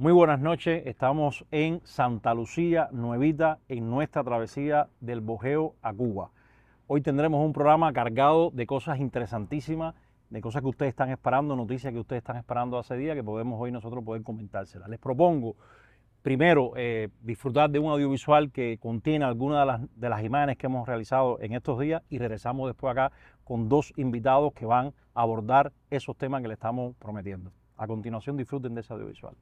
Muy buenas noches, estamos en Santa Lucía, Nuevita, en nuestra travesía del Bojeo a Cuba. Hoy tendremos un programa cargado de cosas interesantísimas, de cosas que ustedes están esperando, noticias que ustedes están esperando hace días, que podemos hoy nosotros poder comentárselas. Les propongo, primero, disfrutar de un audiovisual que contiene algunas de las imágenes que hemos realizado en estos días y regresamos después acá con dos invitados que van a abordar esos temas que le estamos prometiendo. A continuación, disfruten de ese audiovisual.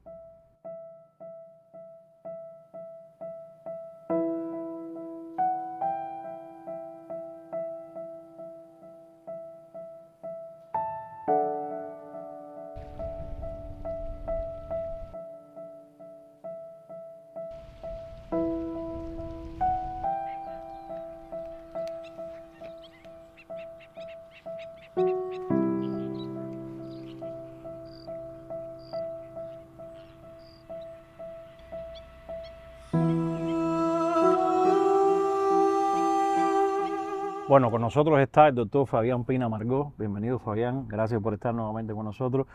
Bueno, con nosotros está el doctor Fabián Pina Margó. Bienvenido, Fabián. Gracias por estar nuevamente con nosotros.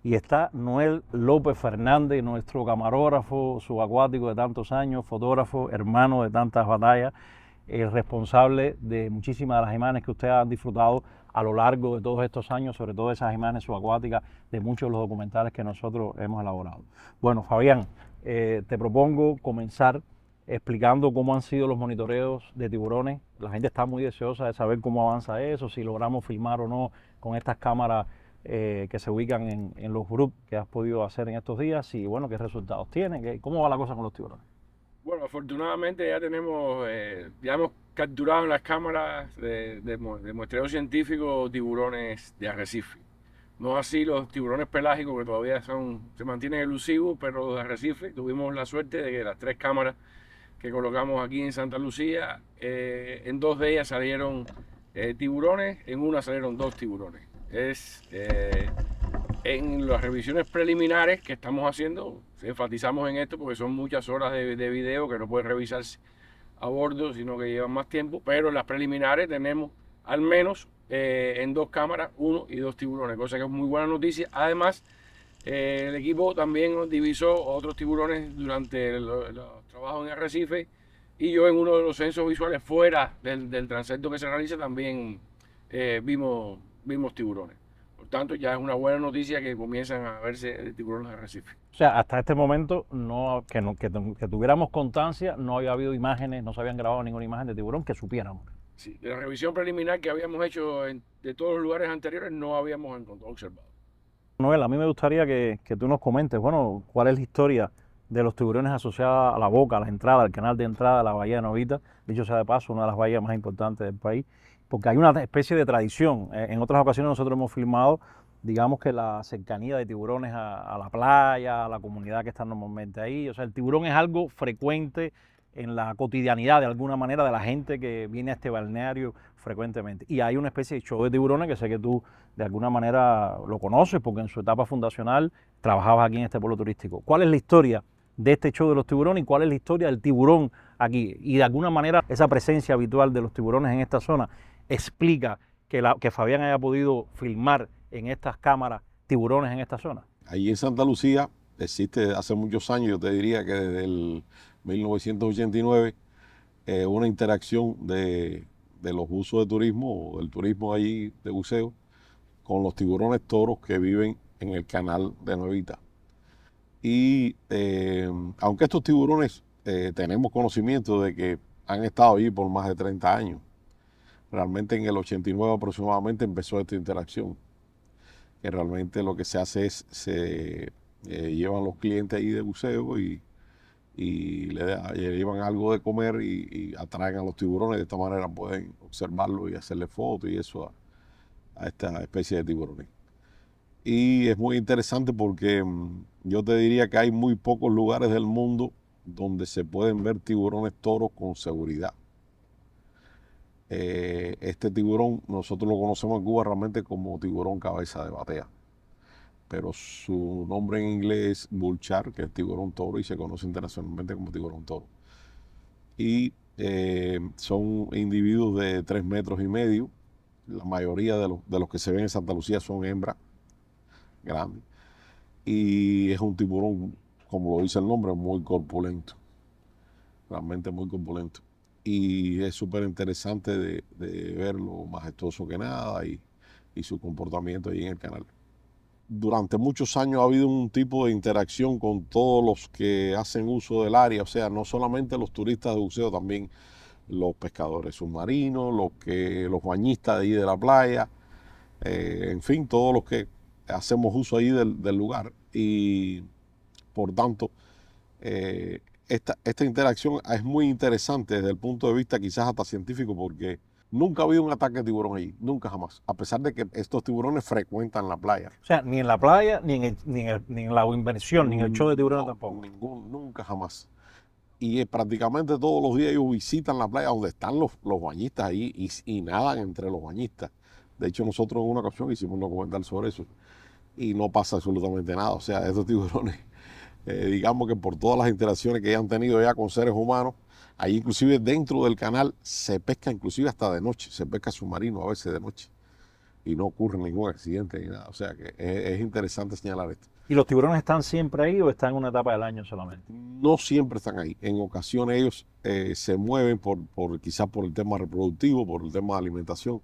Y está Noel López Fernández, nuestro camarógrafo subacuático de tantos años, fotógrafo, hermano de tantas batallas, el responsable de muchísimas de las imágenes que ustedes han disfrutado a lo largo de todos estos años, sobre todo esas imágenes subacuáticas de muchos de los documentales que nosotros hemos elaborado. Bueno, Fabián, te propongo comenzar explicando cómo han sido los monitoreos de tiburones. La gente está muy deseosa de saber cómo avanza eso, si logramos filmar o no con estas cámaras que se ubican en los grupos que has podido hacer en estos días y bueno, qué resultados tienen, cómo va la cosa con los tiburones. Bueno, afortunadamente ya ya hemos capturado en las cámaras de muestreo científico tiburones de arrecife. No así los tiburones pelágicos que todavía se mantienen elusivos, pero los de arrecife tuvimos la suerte de que las 3 cámaras que colocamos aquí en Santa Lucía, en 2 de ellas salieron tiburones, en una salieron 2 tiburones. En las revisiones preliminares que estamos haciendo, enfatizamos en esto porque son muchas horas de video que no pueden revisarse a bordo, sino que llevan más tiempo, pero en las preliminares tenemos al menos en 2 cámaras 1 y 2 tiburones, cosa que es muy buena noticia. Además, el equipo también divisó otros tiburones durante los trabajos en Arrecife y yo en uno de los censos visuales fuera del transecto que se realiza también vimos tiburones. Por tanto, ya es una buena noticia que comienzan a verse tiburones de Arrecife. O sea, hasta este momento que tuviéramos constancia, no había habido imágenes, no se habían grabado ninguna imagen de tiburón que supiéramos. Sí, de la revisión preliminar que habíamos hecho de todos los lugares anteriores no habíamos observado. Noel, a mí me gustaría que tú nos comentes, bueno, cuál es la historia de los tiburones asociada a la boca, a la entrada, al canal de entrada de la bahía de Novita, dicho sea de paso, una de las bahías más importantes del país, porque hay una especie de tradición. En otras ocasiones nosotros hemos filmado, digamos que la cercanía de tiburones a la playa, a la comunidad que está normalmente ahí. O sea, el tiburón es algo frecuente en la cotidianidad de alguna manera de la gente que viene a este balneario frecuentemente. Y hay una especie de show de tiburones que sé que tú de alguna manera lo conoces porque en su etapa fundacional trabajabas aquí en este pueblo turístico. ¿Cuál es la historia de este show de los tiburones y cuál es la historia del tiburón aquí? Y de alguna manera esa presencia habitual de los tiburones en esta zona explica que Fabián haya podido filmar en estas cámaras tiburones en esta zona. Allí en Santa Lucía existe hace muchos años, yo te diría que desde el 1989, una interacción de los usos de turismo o del turismo allí de buceo con los tiburones toros que viven en el canal de Nuevita. Y aunque estos tiburones tenemos conocimiento de que han estado allí por más de 30 años, realmente en el 89 aproximadamente empezó esta interacción, que realmente lo que se hace es se llevan los clientes ahí de buceo y le llevan algo de comer y atraen a los tiburones. De esta manera pueden observarlo y hacerle fotos y eso a esta especie de tiburones. Y es muy interesante porque yo te diría que hay muy pocos lugares del mundo donde se pueden ver tiburones toros con seguridad. Este tiburón nosotros lo conocemos en Cuba realmente como tiburón cabeza de batea, pero su nombre en inglés es bull shark, que es tiburón toro, y se conoce internacionalmente como tiburón toro. Y son individuos de 3,5 metros. La mayoría de los que se ven en Santa Lucía son hembras grandes. Y es un tiburón como lo dice el nombre, muy corpulento, realmente muy corpulento. Y es súper interesante de verlo, majestuoso que nada y su comportamiento ahí en el canal. Durante muchos años ha habido un tipo de interacción con todos los que hacen uso del área, o sea, no solamente los turistas de buceo, también los pescadores submarinos, los bañistas de ahí de la playa, en fin, todos los que hacemos uso ahí del lugar. Y por tanto, esta interacción es muy interesante desde el punto de vista quizás hasta científico, porque nunca ha habido un ataque de tiburón allí, nunca jamás, a pesar de que estos tiburones frecuentan la playa. O sea, ni en la playa, ni en la inversión, ni en el show de tiburones tampoco. Nunca jamás. Y prácticamente todos los días ellos visitan la playa donde están los bañistas ahí y nadan entre los bañistas. De hecho, nosotros en una ocasión hicimos un documental sobre eso y no pasa absolutamente nada. O sea, estos tiburones, digamos que por todas las interacciones que han tenido ya con seres humanos, ahí inclusive dentro del canal se pesca inclusive hasta de noche, se pesca submarino a veces de noche y no ocurre ningún accidente ni nada. O sea que es interesante señalar esto. ¿Y los tiburones están siempre ahí o están en una etapa del año solamente? No siempre están ahí. En ocasiones ellos se mueven quizás por el tema reproductivo, por el tema de alimentación,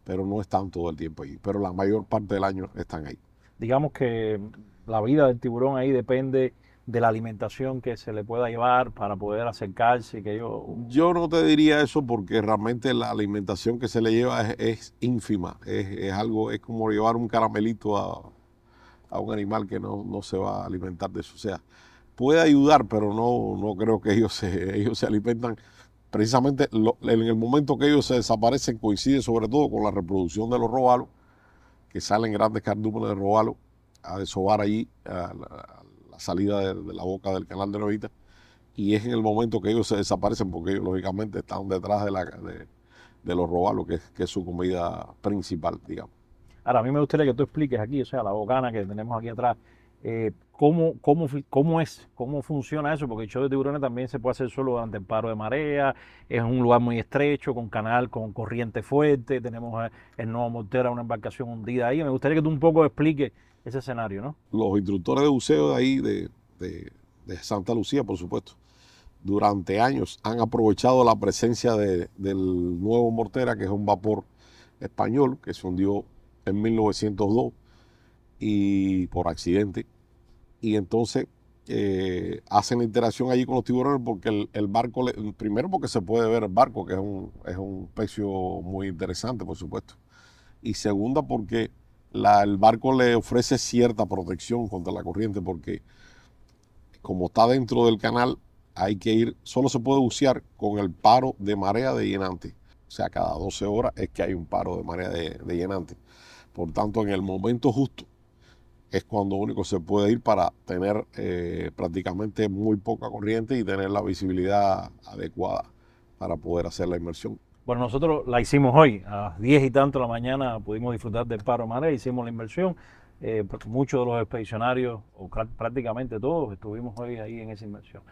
pero no están todo el tiempo ahí. Pero la mayor parte del año están ahí. Digamos que la vida del tiburón ahí depende de la alimentación que se le pueda llevar para poder acercarse. Yo no te diría eso porque realmente la alimentación que se le lleva es ínfima. Es algo, es como llevar un caramelito a un animal que no se va a alimentar de eso. O sea, puede ayudar, pero no creo que ellos se alimentan. Precisamente en el momento que ellos se desaparecen coincide sobre todo con la reproducción de los róbalos, que salen grandes cardúmenes de róbalo a desovar allí a la salida de la boca del canal de Novita, y es en el momento que ellos se desaparecen porque ellos lógicamente están detrás de los róbalos, que es su comida principal, digamos. Ahora, a mí me gustaría que tú expliques aquí, o sea, la bocana que tenemos aquí atrás, cómo funciona eso, porque el show de tiburones también se puede hacer solo durante el paro de marea, es un lugar muy estrecho, con canal, con corriente fuerte, tenemos el Nuevo Mortera, una embarcación hundida ahí. Me gustaría que tú un poco expliques ese escenario, ¿no? Los instructores de buceo de ahí, de Santa Lucía, por supuesto, durante años han aprovechado la presencia del Nuevo Mortera, que es un vapor español que se hundió en 1902 y por accidente, y entonces hacen la interacción allí con los tiburones porque el barco, primero porque se puede ver el barco, que es un pecio muy interesante, por supuesto, y segunda porque el barco le ofrece cierta protección contra la corriente, porque como está dentro del canal, hay que ir, solo se puede bucear con el paro de marea de llenante. O sea, cada 12 horas es que hay un paro de marea de llenante. Por tanto, en el momento justo es cuando único se puede ir para tener prácticamente muy poca corriente y tener la visibilidad adecuada para poder hacer la inmersión. Bueno, nosotros la hicimos hoy, a las 10 y tanto de la mañana pudimos disfrutar del paro de marea, hicimos la inmersión. Muchos de los expedicionarios, o prácticamente todos, estuvimos hoy ahí en esa inmersión.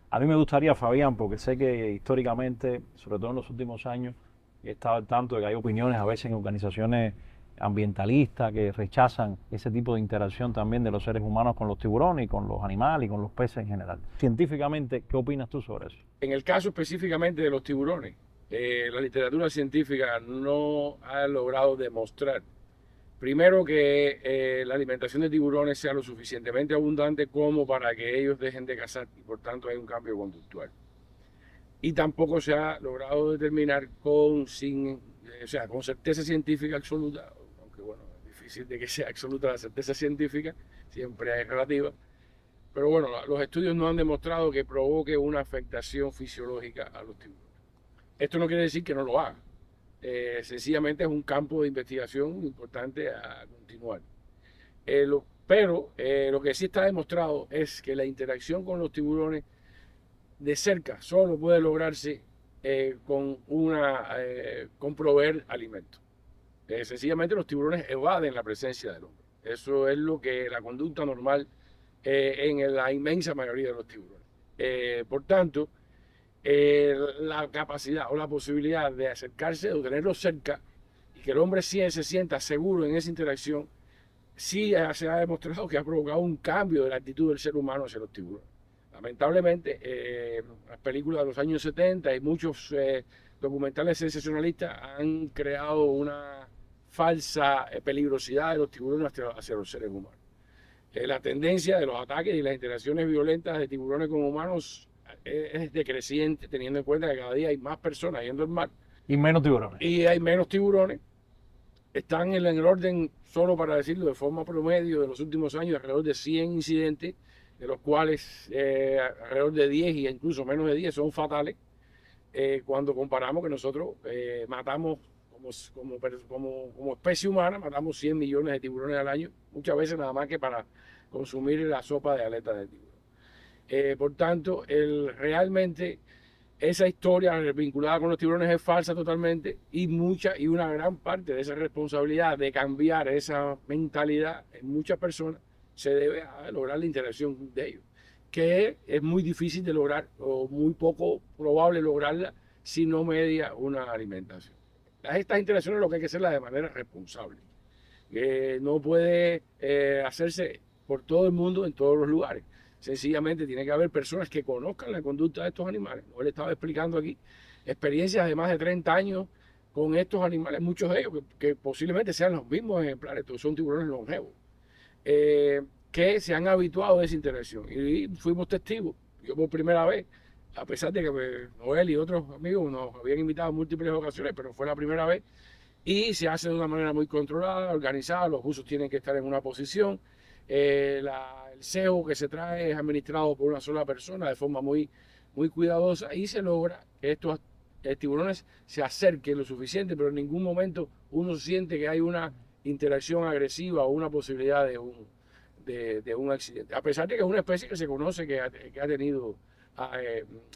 A mí me gustaría, Fabián, porque sé que históricamente, sobre todo en los últimos años, he estado al tanto de que hay opiniones a veces en organizaciones ambientalistas que rechazan ese tipo de interacción también de los seres humanos con los tiburones y con los animales y con los peces en general. Científicamente, ¿qué opinas tú sobre eso? En el caso específicamente de los tiburones, la literatura científica no ha logrado demostrar, primero, que la alimentación de tiburones sea lo suficientemente abundante como para que ellos dejen de cazar y por tanto hay un cambio conductual. Y tampoco se ha logrado determinar con certeza científica absoluta, aunque bueno, es difícil de que sea absoluta la certeza científica, siempre es relativa, pero bueno, los estudios no han demostrado que provoque una afectación fisiológica a los tiburones. Esto no quiere decir que no lo haga. Sencillamente es un campo de investigación importante a continuar. Pero lo que sí está demostrado es que la interacción con los tiburones de cerca solo puede lograrse con proveer alimento. Sencillamente los tiburones evaden la presencia del hombre. Eso es lo que la conducta normal en la inmensa mayoría de los tiburones. Por tanto, la capacidad o la posibilidad de acercarse o tenerlo cerca y que el hombre se sienta seguro en esa interacción sí se ha demostrado que ha provocado un cambio de la actitud del ser humano hacia los tiburones. Lamentablemente, las películas de los años 70 y muchos documentales sensacionalistas han creado una falsa peligrosidad de los tiburones hacia los seres humanos. La tendencia de los ataques y las interacciones violentas de tiburones con humanos es decreciente, teniendo en cuenta que cada día hay más personas yendo al mar Y menos tiburones. y hay menos tiburones. Están en el orden, solo para decirlo de forma promedio, de los últimos años, alrededor de 100 incidentes, de los cuales alrededor de 10 y incluso menos de 10 son fatales, cuando comparamos que nosotros matamos como especie humana, matamos 100 millones de tiburones al año, muchas veces nada más que para consumir la sopa de aletas de tiburón. Por tanto, realmente esa historia vinculada con los tiburones es falsa totalmente y una gran parte de esa responsabilidad de cambiar esa mentalidad en muchas personas se debe a lograr la interacción de ellos, que es muy difícil de lograr o muy poco probable lograrla si no media una alimentación. Estas interacciones lo que hay que hacerlas de manera responsable. No puede hacerse por todo el mundo en todos los lugares. Sencillamente tiene que haber personas que conozcan la conducta de estos animales. Él estaba explicando aquí experiencias de más de 30 años con estos animales, muchos de ellos que posiblemente sean los mismos ejemplares, todos son tiburones longevos, que se han habituado a esa interacción. Y fuimos testigos, yo por primera vez, a pesar de que Noel y otros amigos nos habían invitado en múltiples ocasiones, pero fue la primera vez, y se hace de una manera muy controlada, organizada, los buzos tienen que estar en una posición, el cebo que se trae es administrado por una sola persona de forma muy, muy cuidadosa y se logra que estos tiburones se acerquen lo suficiente, pero en ningún momento uno siente que hay una interacción agresiva o una posibilidad de un accidente, a pesar de que es una especie que se conoce que ha tenido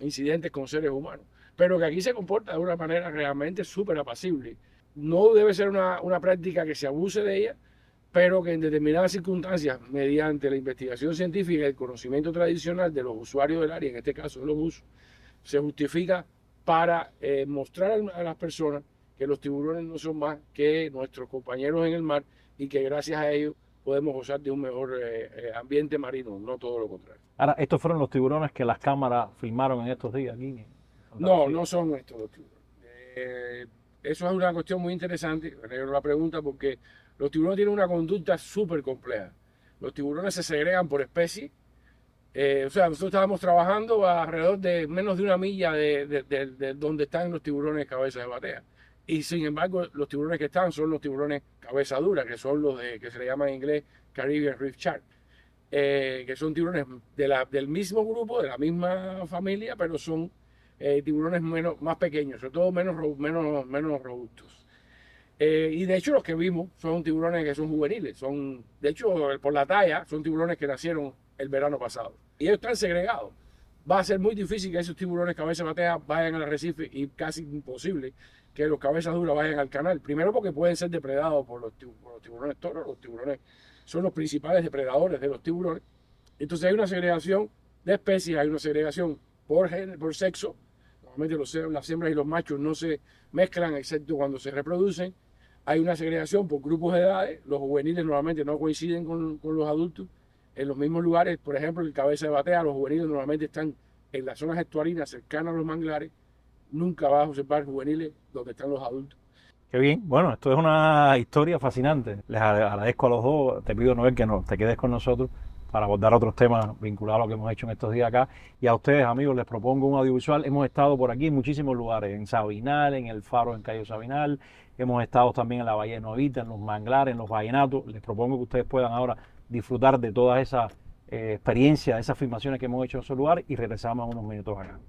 incidentes con seres humanos, pero que aquí se comporta de una manera realmente súper apacible. No debe ser una práctica que se abuse de ella, pero que en determinadas circunstancias, mediante la investigación científica y el conocimiento tradicional de los usuarios del área, en este caso de los buzos, se justifica para mostrar a las personas que los tiburones no son más que nuestros compañeros en el mar y que gracias a ellos podemos gozar de un mejor ambiente marino, no todo lo contrario. Ahora, estos fueron los tiburones que las cámaras filmaron en estos días aquí. No, no son estos los tiburones. Eso es una cuestión muy interesante, la pregunta, porque los tiburones tienen una conducta súper compleja. Los tiburones se segregan por especie. O sea, nosotros estábamos trabajando alrededor de menos de una milla de donde están los tiburones cabeza de batea. Y sin embargo, los tiburones que están son los tiburones cabeza dura, que son los que se le llama en inglés Caribbean Reef Shark, que son tiburones del mismo grupo, de la misma familia, pero son tiburones más pequeños, sobre todo menos robustos. Y de hecho los que vimos son tiburones que son juveniles, de hecho por la talla son tiburones que nacieron el verano pasado. Y ellos están segregados. Va a ser muy difícil que esos tiburones cabeza batea vayan al arrecife y casi imposible que los cabezas duras vayan al canal. Primero porque pueden ser depredados por los tiburones toros. Los tiburones son los principales depredadores de los tiburones. Entonces hay una segregación de especies, hay una segregación por sexo. Normalmente las hembras y los machos no se mezclan excepto cuando se reproducen. Hay una segregación por grupos de edades. Los juveniles normalmente no coinciden con los adultos en los mismos lugares. Por ejemplo, el cabeza de batea, los juveniles normalmente están en las zonas estuarinas cercanas a los manglares. Nunca vas a observar juveniles donde están los adultos. Qué bien. Bueno, esto es una historia fascinante. Les agradezco a los dos. Te pido, Noel, que te quedes con nosotros para abordar otros temas vinculados a lo que hemos hecho en estos días acá. Y a ustedes, amigos, les propongo un audiovisual. Hemos estado por aquí en muchísimos lugares, en Sabinal, en el Faro en Cayo Sabinal. Hemos estado también en la Bahía de Novita, en los manglares, en los vallenatos. Les propongo que ustedes puedan ahora disfrutar de toda esa experiencia, de esas filmaciones que hemos hecho en esos lugares y regresamos en unos minutos acá.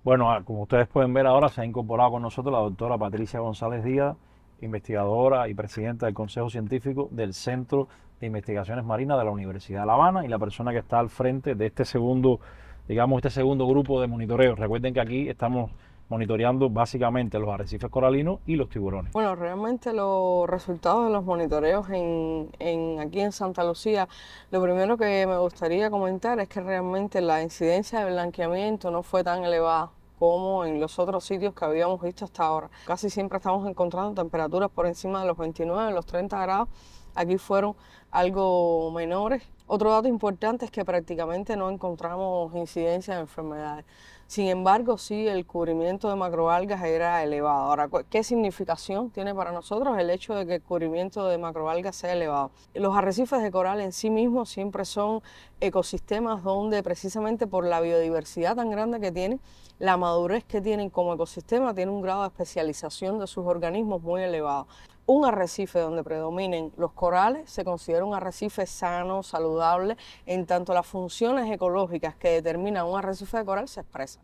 Bueno, como ustedes pueden ver ahora, se ha incorporado con nosotros la doctora Patricia González Díaz, investigadora y presidenta del Consejo Científico del Centro de Investigaciones Marinas de la Universidad de La Habana y la persona que está al frente de este segundo, digamos, este segundo grupo de monitoreo. Recuerden que aquí estamos monitoreando básicamente los arrecifes coralinos y los tiburones. Bueno, realmente los resultados de los monitoreos aquí en Santa Lucía, lo primero que me gustaría comentar es que realmente la incidencia de blanqueamiento no fue tan elevada como en los otros sitios que habíamos visto hasta ahora. Casi siempre estamos encontrando temperaturas por encima de los 29, los 30 grados. Aquí fueron algo menores. Otro dato importante es que prácticamente no encontramos incidencia de enfermedades. Sin embargo, sí, el cubrimiento de macroalgas era elevado. Ahora, ¿qué significación tiene para nosotros el hecho de que el cubrimiento de macroalgas sea elevado? Los arrecifes de coral en sí mismos siempre son ecosistemas donde precisamente por la biodiversidad tan grande que tienen, la madurez que tienen como ecosistema tiene un grado de especialización de sus organismos muy elevado. Un arrecife donde predominen los corales se considera un arrecife sano, saludable, en tanto las funciones ecológicas que determinan un arrecife de coral se expresan.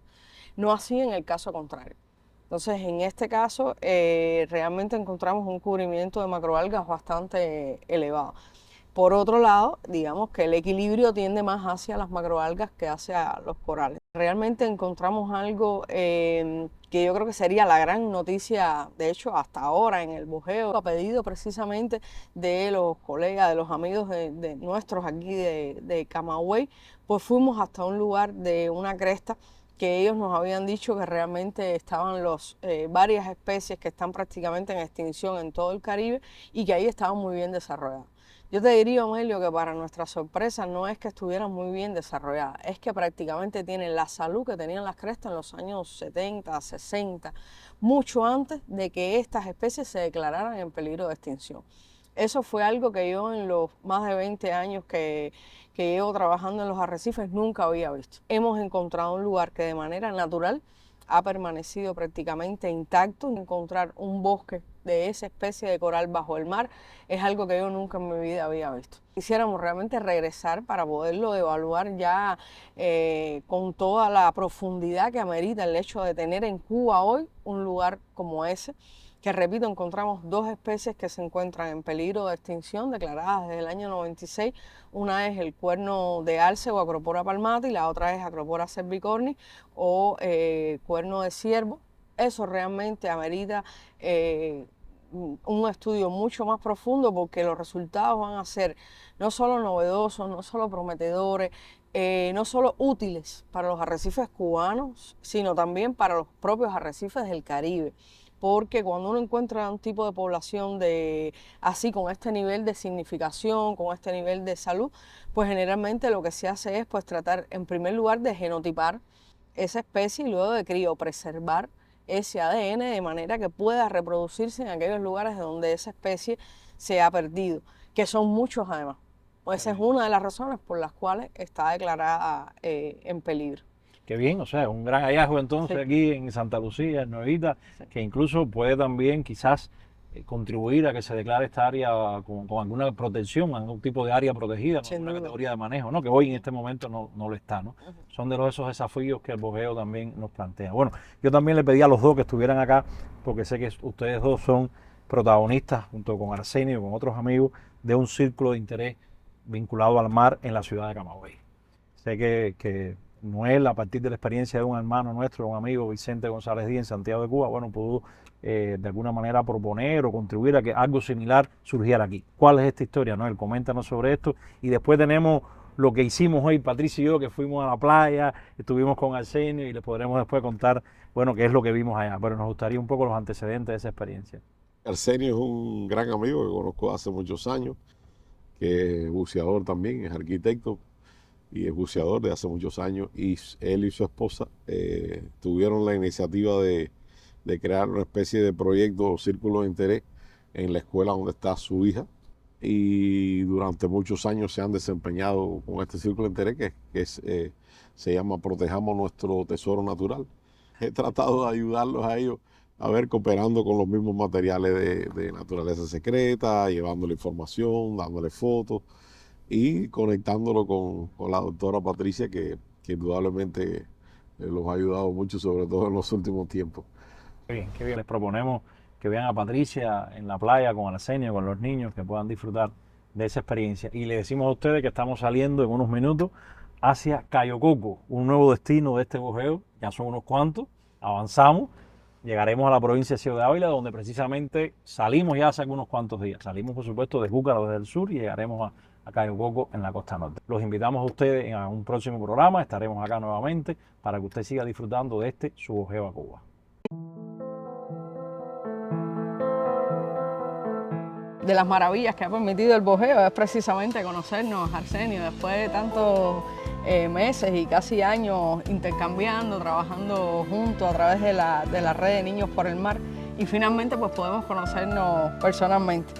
No así en el caso contrario. Entonces, en este caso, realmente encontramos un cubrimiento de macroalgas bastante elevado. Por otro lado, digamos que el equilibrio tiende más hacia las macroalgas que hacia los corales. Realmente encontramos algo que yo creo que sería la gran noticia, de hecho, hasta ahora en el bujeo, a pedido precisamente de los colegas, de los amigos de nuestros aquí de Camagüey, pues fuimos hasta un lugar de una cresta que ellos nos habían dicho que realmente estaban varias especies que están prácticamente en extinción en todo el Caribe y que ahí estaban muy bien desarrolladas. Yo te diría, Amelio, que para nuestra sorpresa no es que estuvieran muy bien desarrolladas, es que prácticamente tienen la salud que tenían las crestas en los años 70, 60, mucho antes de que estas especies se declararan en peligro de extinción. Eso fue algo que yo en los más de 20 años que llevo trabajando en los arrecifes nunca había visto. Hemos encontrado un lugar que de manera natural ha permanecido prácticamente intacto. Encontrar un bosque de esa especie de coral bajo el mar es algo que yo nunca en mi vida había visto. Quisiéramos realmente regresar para poderlo evaluar ya con toda la profundidad que amerita el hecho de tener en Cuba hoy un lugar como ese, que repito, encontramos dos especies que se encuentran en peligro de extinción declaradas desde el año 96. Una es el cuerno de alce o Acropora palmata y la otra es Acropora cervicornis o cuerno de ciervo. Eso realmente amerita un estudio mucho más profundo porque los resultados van a ser no solo novedosos, no solo prometedores, no solo útiles para los arrecifes cubanos, sino también para los propios arrecifes del Caribe. Porque cuando uno encuentra un tipo de población así con este nivel de significación, con este nivel de salud, pues generalmente lo que se hace es pues tratar en primer lugar de genotipar esa especie y luego de criopreservar ese ADN de manera que pueda reproducirse en aquellos lugares donde esa especie se ha perdido, que son muchos además. Pues esa es una de las razones por las cuales está declarada en peligro. Qué bien, o sea, un gran hallazgo entonces Sí. aquí en Santa Lucía, en Nuevita, Sí. que incluso puede también quizás contribuir a que se declare esta área con alguna protección, algún tipo de área protegida, Sin alguna duda. categoría de manejo, ¿no? Que hoy en este momento no lo está, ¿no? Son de esos desafíos que el bogeo también nos plantea. Bueno, yo también le pedí a los dos que estuvieran acá, porque sé que ustedes dos son protagonistas, junto con Arsenio y con otros amigos, de un círculo de interés vinculado al mar en la ciudad de Camagüey. Sé que Noel, a partir de la experiencia de un hermano nuestro, un amigo, Vicente González Díaz, en Santiago de Cuba, bueno, pudo de alguna manera proponer o contribuir a que algo similar surgiera aquí. ¿Cuál es esta historia, Noel? Coméntanos sobre esto. Y después tenemos lo que hicimos hoy, Patricia y yo, que fuimos a la playa, estuvimos con Arsenio y les podremos después contar, bueno, qué es lo que vimos allá. Pero nos gustaría un poco los antecedentes de esa experiencia. Arsenio es un gran amigo que conozco hace muchos años, que es buceador también, es arquitecto y es buceador de hace muchos años, y él y su esposa tuvieron la iniciativa de crear una especie de proyecto o círculo de interés en la escuela donde está su hija, y durante muchos años se han desempeñado con este círculo de interés se llama Protejamos Nuestro Tesoro Natural. He tratado de ayudarlos a ellos a ver, cooperando con los mismos materiales de naturaleza secreta, llevándole información, dándole fotos y conectándolo con la doctora Patricia, que indudablemente los ha ayudado mucho, sobre todo en los últimos tiempos. Qué bien, qué bien. Les proponemos que vean a Patricia en la playa con Arsenio, con los niños, que puedan disfrutar de esa experiencia. Y le decimos a ustedes que estamos saliendo en unos minutos hacia Cayo Coco, un nuevo destino de este bujeo. Ya son unos cuantos, avanzamos, llegaremos a la provincia de Ciudad de Ávila, donde precisamente salimos ya hace algunos cuantos días. Salimos, por supuesto, de Júcar desde el sur y llegaremos a Cayo Coco en la costa norte. Los invitamos a ustedes a un próximo programa, estaremos acá nuevamente para que usted siga disfrutando de este su bujeo a Cuba. De las maravillas que ha permitido el bujeo es precisamente conocernos, Arsenio, después de tantos meses y casi años intercambiando, trabajando juntos a través de la red de Niños por el Mar, y finalmente pues podemos conocernos personalmente.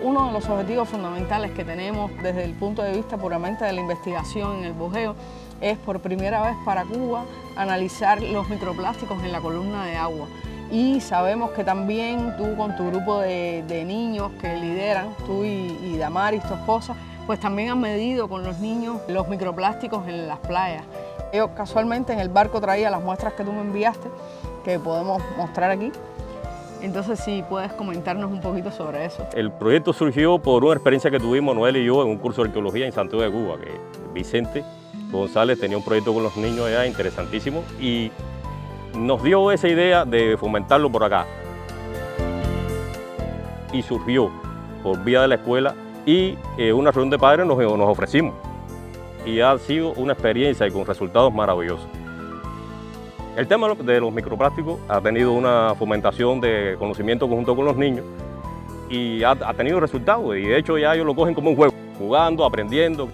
Uno de los objetivos fundamentales que tenemos desde el punto de vista puramente de la investigación en el bujeo es por primera vez para Cuba analizar los microplásticos en la columna de agua. Y sabemos que también tú con tu grupo de niños que lideran, tú y Damaris, tu esposa, pues también han medido con los niños los microplásticos en las playas. Yo casualmente en el barco traía las muestras que tú me enviaste, que podemos mostrar aquí. Entonces sí, puedes comentarnos un poquito sobre eso. El proyecto surgió por una experiencia que tuvimos Noel y yo en un curso de arqueología en Santiago de Cuba, que Vicente González tenía un proyecto con los niños allá interesantísimo y nos dio esa idea de fomentarlo por acá. Y surgió por vía de la escuela y una reunión de padres nos ofrecimos. Y ha sido una experiencia y con resultados maravillosos. El tema de los microplásticos ha tenido una fomentación de conocimiento conjunto con los niños y ha tenido resultados. Y de hecho ya ellos lo cogen como un juego, jugando, aprendiendo.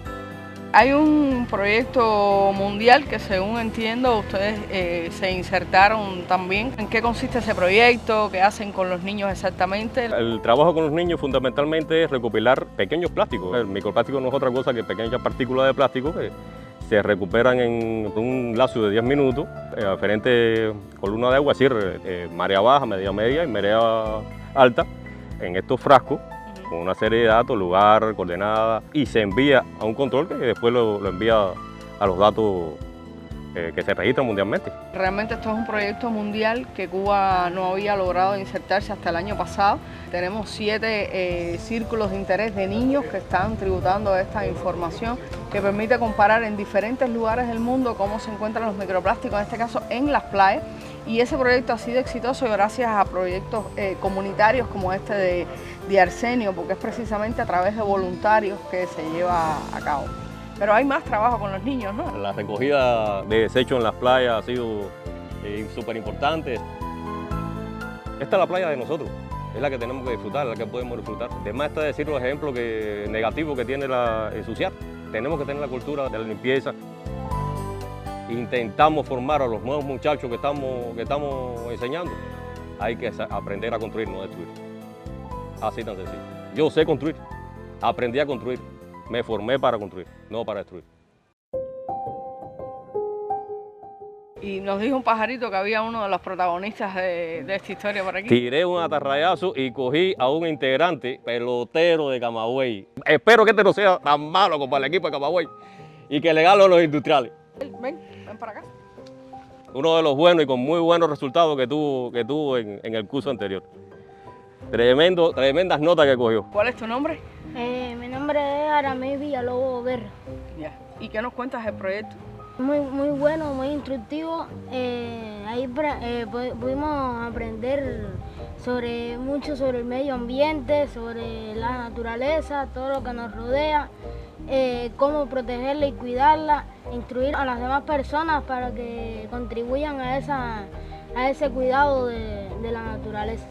Hay un proyecto mundial que, según entiendo, ustedes se insertaron también. ¿En qué consiste ese proyecto? ¿Qué hacen con los niños exactamente? El trabajo con los niños fundamentalmente es recopilar pequeños plásticos. El microplástico no es otra cosa que pequeñas partículas de plástico que se recuperan en un lapso de 10 minutos a diferentes columnas de agua, es decir, marea baja, media y marea alta, en estos frascos, con una serie de datos, lugar, coordenadas, y se envía a un control que después lo envía a los datos que se registran mundialmente. Realmente esto es un proyecto mundial que Cuba no había logrado insertarse hasta el año pasado. Tenemos 7 círculos de interés de niños que están tributando esta información que permite comparar en diferentes lugares del mundo cómo se encuentran los microplásticos, en este caso en las playas. Y ese proyecto ha sido exitoso gracias a proyectos comunitarios como este de Arsenio, porque es precisamente a través de voluntarios que se lleva a cabo. Pero hay más trabajo con los niños, ¿no? La recogida de desechos en las playas ha sido súper importante. Esta es la playa de nosotros, es la que tenemos que disfrutar, la que podemos disfrutar. Además está decir los ejemplos negativos que tiene la ensuciar. Tenemos que tener la cultura de la limpieza. Intentamos formar a los nuevos muchachos que estamos enseñando. Hay que aprender a construir, no destruir. Así tan sencillo. Yo sé construir, aprendí a construir. Me formé para construir, no para destruir. Y nos dijo un pajarito que había uno de los protagonistas de esta historia por aquí. Tiré un atarrayazo y cogí a un integrante pelotero de Camagüey. Espero que este no sea tan malo como el equipo de Camagüey y que le gane a los industriales. Ven para acá. Uno de los buenos y con muy buenos resultados que tuvo en el curso anterior. Tremendas notas que cogió. ¿Cuál es tu nombre? Mi nombre es Aramés Villalobos Guerra. Ya. ¿Y qué nos cuentas del proyecto? Muy bueno, muy instructivo. Ahí pudimos aprender mucho sobre el medio ambiente, sobre la naturaleza, todo lo que nos rodea, cómo protegerla y cuidarla, instruir a las demás personas para que contribuyan a ese cuidado de la naturaleza.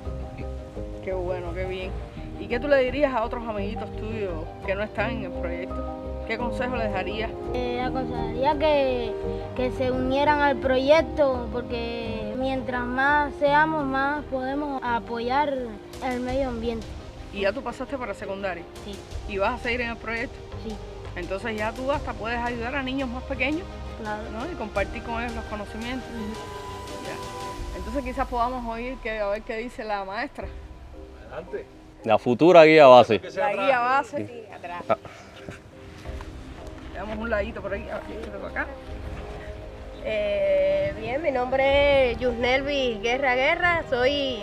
Qué bueno, qué bien. ¿Y qué tú le dirías a otros amiguitos tuyos que no están en el proyecto? ¿Qué consejo les darías? Aconsejaría que se unieran al proyecto porque mientras más seamos, más podemos apoyar el medio ambiente. ¿Y ya tú pasaste para secundaria? Sí. ¿Y vas a seguir en el proyecto? Sí. Entonces ya tú hasta puedes ayudar a niños más pequeños, Claro. ¿no? Y compartir con ellos los conocimientos. Ya. Entonces quizás podamos oír a ver qué dice la maestra. Adelante. La futura guía base. La guía base. Sí, atrás. Le damos un ladito por aquí, por acá. Bien, mi nombre es Yusnelvi Guerra, soy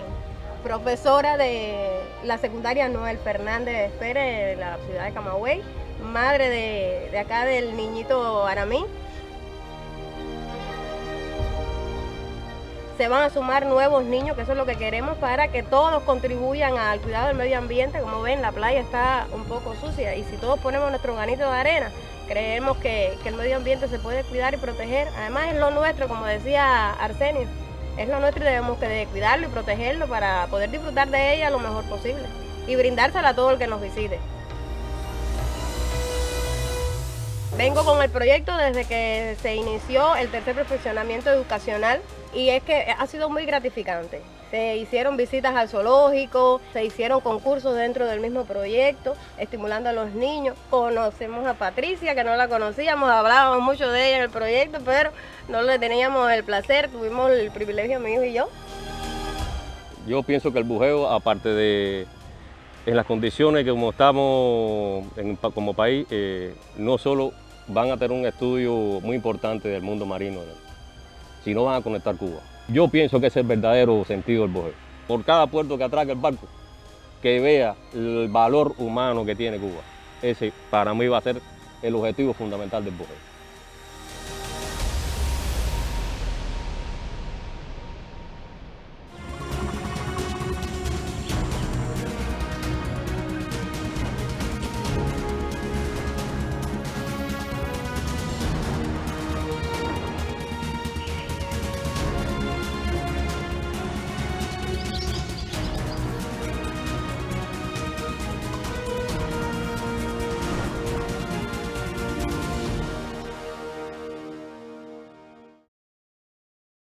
profesora de la secundaria Noel Fernández Pérez de la ciudad de Camagüey, madre de acá del niñito Aramí. Se van a sumar nuevos niños, que eso es lo que queremos, para que todos contribuyan al cuidado del medio ambiente. Como ven, la playa está un poco sucia y si todos ponemos nuestro granito de arena, creemos que el medio ambiente se puede cuidar y proteger. Además es lo nuestro, como decía Arsenio, es lo nuestro y debemos de cuidarlo y protegerlo para poder disfrutar de ella lo mejor posible y brindársela a todo el que nos visite. Vengo con el proyecto desde que se inició el tercer perfeccionamiento educacional y es que ha sido muy gratificante. Se hicieron visitas al zoológico, se hicieron concursos dentro del mismo proyecto, estimulando a los niños. Conocemos a Patricia, que no la conocíamos, hablábamos mucho de ella en el proyecto, pero no le teníamos el placer, tuvimos el privilegio, mi hijo y yo. Yo pienso que el bujeo, aparte de en las condiciones que como estamos como país, no solo van a tener un estudio muy importante del mundo marino, sino van a conectar Cuba. Yo pienso que ese es el verdadero sentido del bujeo. Por cada puerto que atraque el barco, que vea el valor humano que tiene Cuba. Ese para mí va a ser el objetivo fundamental del bujeo.